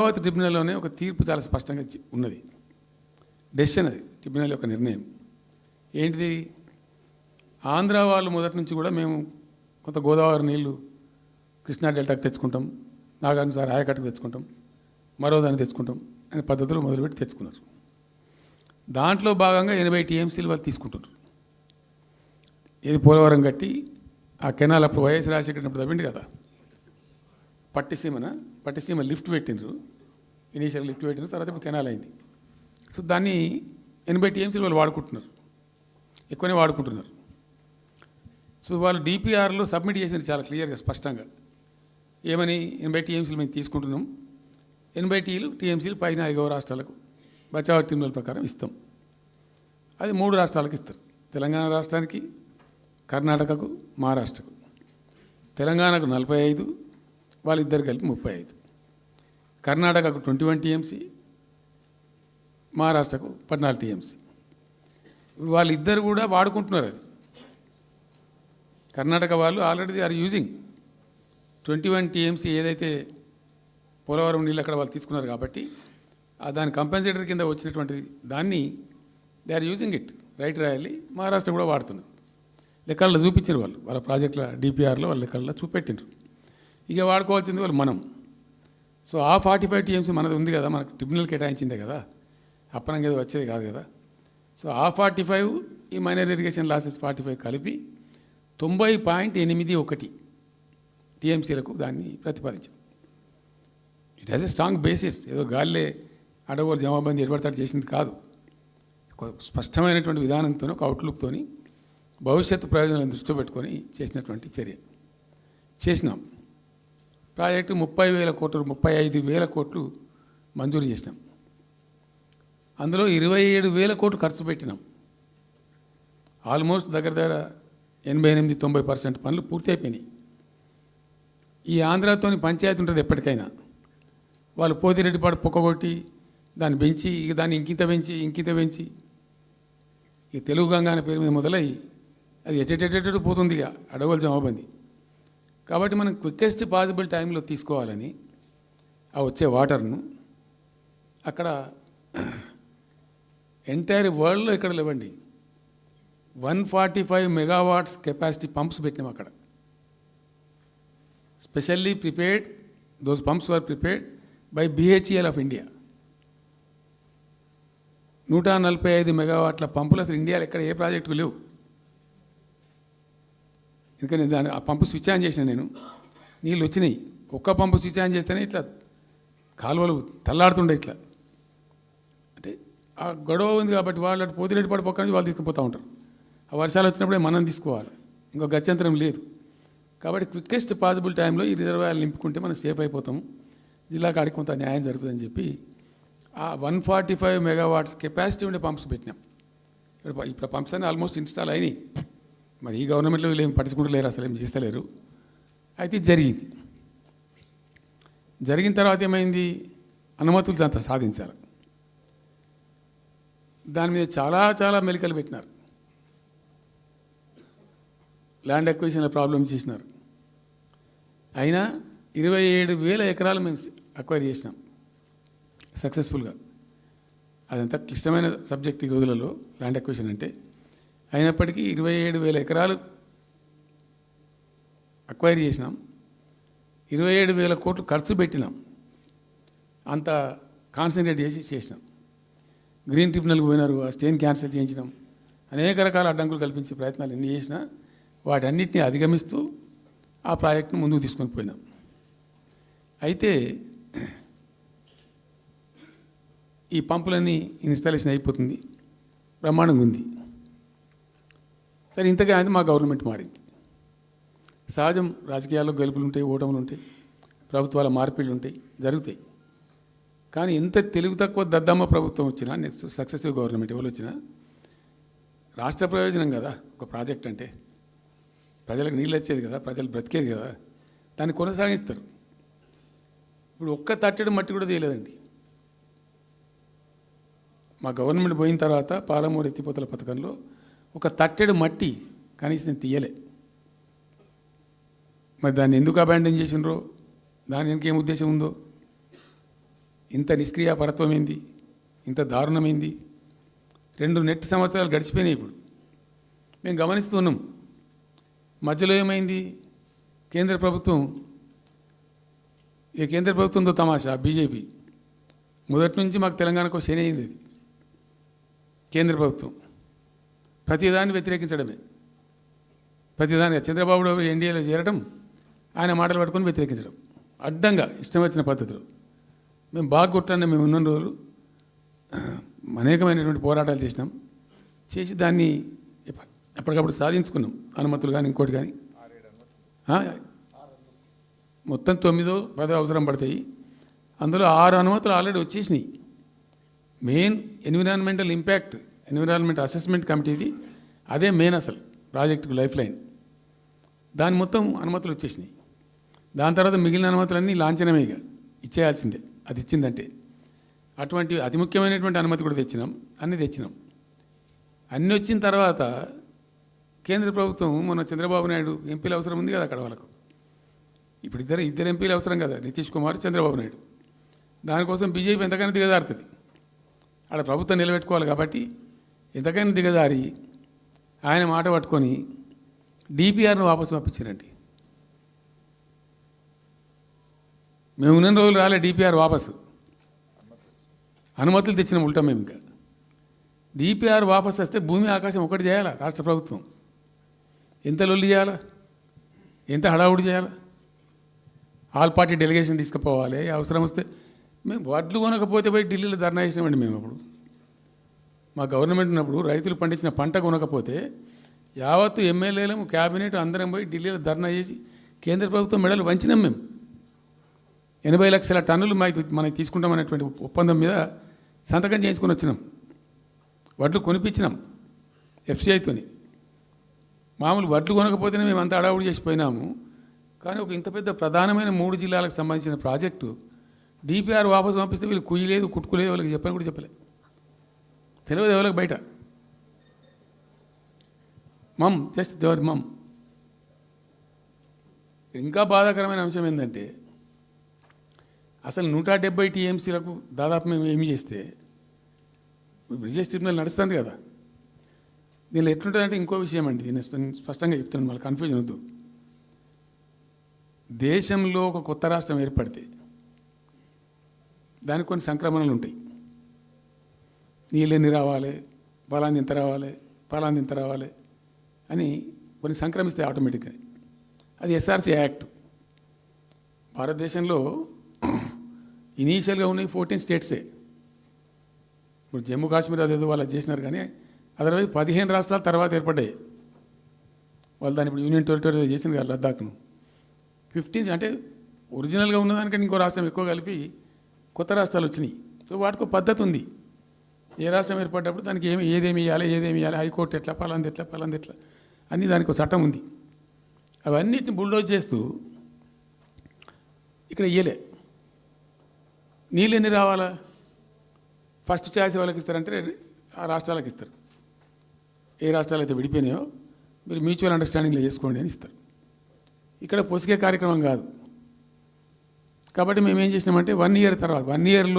అమరావతి ట్రిబ్యునల్లోనే ఒక తీర్పు చాలా స్పష్టంగా ఉన్నది. డెసిషన్ అది, ట్రిబ్యునల్ యొక్క నిర్ణయం ఏంటిది? ఆంధ్ర వాళ్ళు మొదటి నుంచి కూడా మేము కొంత గోదావరి నీళ్లు కృష్ణా డెల్టాకు తెచ్చుకుంటాం, నాగార్జున ఆయకట్టుకు తెచ్చుకుంటాం, మరో దాన్ని తెచ్చుకుంటాం అనే పద్ధతులు మొదలుపెట్టి తెచ్చుకున్నారు. దాంట్లో భాగంగా 80 టీఎంసీలు వాళ్ళు తీసుకుంటున్నారు. ఇది పోలవరం కట్టి ఆ కెనాల్ అప్పుడు వైఎస్ రాజశేఖర్ తవ్విండి కదా, పట్టిసీమ లిఫ్ట్ పెట్టిండ్రు, ఇనీషియల్ లిఫ్ట్ పెట్టిన తర్వాత ఇప్పుడు కెనాల్ అయింది. సో దాన్ని 80 టీఎంసీలు వాళ్ళు వాడుకుంటున్నారు, ఎక్కువనే వాడుకుంటున్నారు. సో వాళ్ళు డిపిఆర్లో సబ్మిట్ చేసినారు చాలా క్లియర్గా స్పష్టంగా. ఏమని? 80 టీఎంసీలు మేము తీసుకుంటున్నాం, 80 టీఎంసీలు పైన 5 రాష్ట్రాలకు బచావ్ ట్రిబ్యునల్ ప్రకారం ఇస్తాం. అది 3 రాష్ట్రాలకు ఇస్తారు, తెలంగాణ రాష్ట్రానికి, కర్ణాటకకు, మహారాష్ట్రకు. తెలంగాణకు 45, వాళ్ళిద్దరు కలిపి 35, కర్ణాటకకు 21 టీఎంసీ, మహారాష్ట్రకు 14 టీఎంసీ. వాళ్ళిద్దరు కూడా వాడుకుంటున్నారు. అది కర్ణాటక వాళ్ళు ఆల్రెడీ ఆర్ యూజింగ్ 21 టీఎంసీ ఏదైతే పోలవరం నీళ్ళు అక్కడ వాళ్ళు తీసుకున్నారు కాబట్టి దాని కంపెన్సేటర్ కింద వచ్చినటువంటి దాన్ని they are using it. Right రాయాలి, మహారాష్ట్ర కూడా వాడుతున్నారు. లెక్కల్లో చూపించారు వాళ్ళు, వాళ్ళ ప్రాజెక్టుల డిపిఆర్లో వాళ్ళ లెక్కల్లో చూపెట్టిండ్రు. ఇక వాడుకోవాల్సింది వాళ్ళు మనం. సో ఆ 45 టీఎంసీ మనది ఉంది కదా, మనకు ట్రిబ్యునల్ కేటాయించిందే కదా, అప్పనంగా ఏదో వచ్చేది కాదు కదా. సో ఆ 45 ఈ మైనర్ ఇరిగేషన్ లాసెస్ 45 కలిపి 90.81 టీఎంసీలకు దాన్ని ప్రతిపాదించాం. It has a strong basis. ఏదో గాలిలే అడవులు జమాబందీ ఎడబడతాడు చేసింది కాదు. ఒక స్పష్టమైనటువంటి విధానంతో, ఒక అవుట్లుక్తో, భవిష్యత్తు ప్రయోజనాలను దృష్టిలో పెట్టుకొని చేసినటువంటి చర్య చేసినాం. ప్రాజెక్టు 30,000 కోట్లు, 35,000 కోట్లు మంజూరు చేసినాం. అందులో 27,000 కోట్లు ఖర్చు పెట్టినాం. ఆల్మోస్ట్ దగ్గర 88-90% పనులు పూర్తి అయిపోయినాయి. ఈ ఆంధ్రాతోని పంచాయతీ ఉంటుంది ఎప్పటికైనా. వాళ్ళు పోతిరెడ్డిపాడు పొక్కగొట్టి దాన్ని పెంచి, ఇక దాన్ని ఇంకింత పెంచి ఈ తెలుగు గంగా అనే పేరు మీద మొదలై అది ఎటెటెటెటు పోతుంది ఇక అడవుల జమాబంది. కాబట్టి మనం క్విక్కెస్ట్ పాసిబుల్ టైంలో తీసుకోవాలని ఆ వచ్చే వాటర్ను అక్కడ ఎంటైర్ వరల్డ్లో ఎక్కడ లేవండి 145 మెగావాట్స్ కెపాసిటీ పంప్స్ పెట్టినాం అక్కడ. Specially prepared, those pumps were prepared by BHEL of India. 145 మెగావాట్ల పంపులు అసలు ఇండియాలో ఎక్కడ ఏ ప్రాజెక్టుకు లేవు. ఎందుకని దాని ఆ పంపు స్విచ్ ఆన్ చేసిన నేను, నీళ్ళు వచ్చినాయి. ఒక్క పంపు స్విచ్ ఆన్ చేస్తేనే ఇట్లా కాలువలు తల్లాడుతుండే. ఇట్లా అంటే ఆ గొడవ ఉంది కాబట్టి వాళ్ళు అటు పోతిరెడ్డిపాడు పక్క నుంచి వాళ్ళు తీసుకుపోతూ ఉంటారు. ఆ వర్షాలు వచ్చినప్పుడే మనం తీసుకోవాలి, ఇంకో గత్యంతరం లేదు. కాబట్టి క్విక్కెస్ట్ పాసిబుల్ టైంలో ఈ రిజర్వాయర్లు నింపుకుంటే మనం సేఫ్ అయిపోతాము, జిల్లా కాడికి కొంత న్యాయం జరుగుతుందని చెప్పి ఆ 145 మెగావాట్స్ కెపాసిటీ ఉండే పంప్స్ పెట్టినాం. ఇప్పుడు పంప్స్ అన్నీ ఆల్మోస్ట్ ఇన్స్టాల్ అయినాయి. మరి ఈ గవర్నమెంట్లో వీళ్ళు ఏం పట్టించుకుంటలేరు, అసలు ఏం చేస్తలేరు. అయితే జరిగిన తర్వాత ఏమైంది? అనుమతులు అంత సాధించారు. దాని మీద చాలా మెలికలు పెట్టినారు. ల్యాండ్ అక్విజిషన్ల ప్రాబ్లం చేసినారు. అయినా 27,000 ఎకరాలు మేము అక్వైర్ చేసినాం సక్సెస్ఫుల్గా. అదంతా క్లిష్టమైన సబ్జెక్ట్ ఈ రోజులలో ల్యాండ్ అక్విజిషన్ అంటే. అయినప్పటికీ 27,000 ఎకరాలు అక్వైర్ చేసినాం, 27,000 కోట్లు ఖర్చు పెట్టినాం. అంత కాన్సన్ట్రేట్ చేసినాం. గ్రీన్ ట్రిబ్యునల్కి పోయినారు, ఆ స్టేని క్యాన్సిల్ చేయించినాం. అనేక రకాల అడ్డంకులు కల్పించే ప్రయత్నాలు ఎన్ని చేసినా వాటన్నిటిని అధిగమిస్తూ ఆ ప్రాజెక్టును ముందుకు తీసుకొని పోయినాం. అయితే ఈ పంపులన్నీ ఇన్స్టాలేషన్ అయిపోతుంది, బ్రహ్మాండంగా ఉంది. సరే, ఇంతగా అయితే మా గవర్నమెంట్ మారింది. సహజం, రాజకీయాల్లో గెలుపులు ఉంటాయి, ఓటములు ఉంటాయి, ప్రభుత్వాల మార్పిళ్ళు ఉంటాయి, జరుగుతాయి. కానీ ఎంత తెలుగు తక్కువ దద్దమ్మ ప్రభుత్వం వచ్చినా, నెక్స్ట్ సక్సెసివ్ గవర్నమెంట్ ఎవరు వచ్చినా రాష్ట్ర ప్రయోజనం కదా ఒక ప్రాజెక్ట్ అంటే. ప్రజలకు నీళ్ళు వచ్చేది కదా, ప్రజలు బ్రతికేది కదా, దాన్ని కొనసాగిస్తారు. ఇప్పుడు ఒక్క తట్టెడు మట్టి కూడా తీయలేదండి. మా గవర్నమెంట్ పోయిన తర్వాత పాలమూరు ఎత్తిపోతల పథకంలో ఒక తట్టెడు మట్టి కనీసం తీయలే. మరి దాన్ని ఎందుకు అబాండన్ చేసినరో, దాని వెనక ఏం ఉద్దేశం ఉందో ఇంత నిష్క్రియాపరత్వం ఏంది, ఇంత దారుణమైంది. 2 నెట్ సంవత్సరాలు గడిచిపోయినాయి. ఇప్పుడు మేము గమనిస్తున్నాం. మధ్యలో ఏమైంది? కేంద్ర ప్రభుత్వంతో తమాషా బీజేపీ మొదటి నుంచి మాకు తెలంగాణకు శని అయింది. అది కేంద్ర ప్రభుత్వం ప్రతిదాన్ని వ్యతిరేకించడమే. ప్రతిదాన్ని చంద్రబాబు ఎన్డీఏలో చేరడం, ఆయన మాటలు పట్టుకొని వ్యతిరేకించడం, అడ్డంగా ఇష్టం వచ్చిన పద్ధతిలో. మేము బాగా కొట్టాను. మేము ఉన్న రోజులు అనేకమైనటువంటి పోరాటాలు చేసి దాన్ని ఎప్పటికప్పుడు సాధించుకున్నాం. అనుమతులు కానీ ఇంకోటి కానీ మొత్తం 9-10 అవసరం పడతాయి. అందులో 6 అనుమతులు ఆల్రెడీ వచ్చేసినాయి. మెయిన్ ఎన్విరాన్మెంట్ అసెస్మెంట్ కమిటీది అదే మెయిన్ అసలు ప్రాజెక్టుకు లైఫ్ లైన్. దాని మొత్తం అనుమతులు వచ్చేసినాయి. దాని తర్వాత మిగిలిన అనుమతులన్నీ లాంఛనమే, ఇక ఇచ్చేయాల్సిందే. అది ఇచ్చిందంటే అటువంటి అతి ముఖ్యమైనటువంటి అనుమతి కూడా తెచ్చినాం. అన్నీ వచ్చిన తర్వాత కేంద్ర ప్రభుత్వం మొన్న చంద్రబాబు నాయుడు ఎంపీలు అవసరం ఉంది కదా అక్కడ వాళ్ళకు. ఇప్పుడు ఇద్దరు ఎంపీలు అవసరం కదా, నితీష్ కుమార్, చంద్రబాబు నాయుడు. దానికోసం బీజేపీ ఎంతకైనా దిగజారుతుంది. ఆడ ప్రభుత్వం నిలబెట్టుకోవాలి కాబట్టి ఎంతకైనా దిగజారి ఆయన మాట పట్టుకొని డిపిఆర్ను వాపసు పంపించారండి. మేము ఉన్న రోజులు రాలే డిపిఆర్ వాపసు. అనుమతులు తెచ్చిన ఉల్టా మేము. ఇంకా డిపిఆర్ వాపసు వస్తే భూమి ఆకాశం ఒకటి చేయాలా రాష్ట్ర ప్రభుత్వం? ఎంత లొల్లి చేయాలా, ఎంత హడావుడి చేయాలా? ఆల్ పార్టీ డెలిగేషన్ తీసుకుపోవాలి. అవసరం వస్తే మేము వడ్లు కొనకపోతే పోయి ఢిల్లీలో ధర్నా చేసినామండి. మేము అప్పుడు మా గవర్నమెంట్ ఉన్నప్పుడు రైతులు పండించిన పంట కొనకపోతే యావత్తు ఎమ్మెల్యేలము, క్యాబినెట్ అందరం పోయి ఢిల్లీలో ధర్నా చేసి కేంద్ర ప్రభుత్వం మెడలు వంచినాం. మేము 80 లక్షల టన్నులు మనకి తీసుకుంటామనేటువంటి ఒప్పందం మీద సంతకం చేయించుకొని వచ్చినాం. వడ్లు కొనిపించినాం ఎఫ్సిఐతోని. మామూలు వడ్లు కొనకపోతేనే మేము అంత అడావుడి చేసిపోయినాము. కానీ ఒక ఇంత పెద్ద ప్రధానమైన 3 జిల్లాలకు సంబంధించిన ప్రాజెక్టు డిపిఆర్ వాపసు పంపిస్తే వీళ్ళు కుయ్యలేదు, కుట్టుకోలేదు, వాళ్ళకి చెప్పని కూడా చెప్పలేదు. తెలియదు ఎవరికి బయట. జస్ట్ దేవర్ మమ్. ఇంకా బాధాకరమైన అంశం ఏంటంటే అసలు 170 టీఎంసీలకు దాదాపు మేము ఏమి చేస్తే బ్రిజేష్ ట్రిబ్యునల్ నడుస్తుంది కదా. దీనిలో ఎట్లుంటుందంటే ఇంకో విషయం అండి, దీన్ని స్పష్టంగా చెప్తున్నాను, మళ్ళీ కన్ఫ్యూజన్ వద్దు. దేశంలో ఒక కొత్త రాష్ట్రం ఏర్పడితే దానికి కొన్ని సంక్రమణలు ఉంటాయి. నీళ్ళెన్ని రావాలి, పలాంది ఇంత రావాలి అని కొన్ని సంక్రమిస్తాయి ఆటోమేటిక్గా. అది ఎస్ఆర్సీ యాక్ట్. భారతదేశంలో ఇనీషియల్గా ఉన్నాయి 14 స్టేట్సే. ఇప్పుడు జమ్మూ కాశ్మీర్ అదేదో వాళ్ళు చేసినారు, కానీ అదర్వైజ్ 15 రాష్ట్రాలు తర్వాత ఏర్పడ్డాయి. వాళ్ళు దాన్ని ఇప్పుడు యూనియన్ టెరిటరీ చేసిన కదా లద్దాఖ్ను. 15 అంటే ఒరిజినల్గా ఉన్నదానికంటే ఇంకో రాష్ట్రం ఎక్కువ కలిపి కొత్త రాష్ట్రాలు వచ్చినాయి. సో వాటికి పద్ధతి ఉంది. ఏ రాష్ట్రం ఏర్పడ్డప్పుడు దానికి ఏదేమి ఇవ్వాలి, హైకోర్టు ఎట్లా, పలాంది ఎట్లా అన్నీ దానికి ఒక చట్టం ఉంది. అవన్నిటిని బుల్డోజ్ చేస్తూ ఇక్కడ ఇయ్యలే. నీళ్ళు ఎన్ని రావాలా? ఫస్ట్ ఛాయిస్ వాళ్ళకి ఇస్తారంటే ఆ రాష్ట్రాలకు ఇస్తారు. ఏ రాష్ట్రాలు అయితే విడిపోయినాయో మీరు మ్యూచువల్ అండర్స్టాండింగ్లో చేసుకోండి అని ఇస్తారు. ఇక్కడ పొసిగే కార్యక్రమం కాదు. కాబట్టి మేము ఏం చేసినామంటే 1 ఇయర్ తర్వాత 1 ఇయర్లో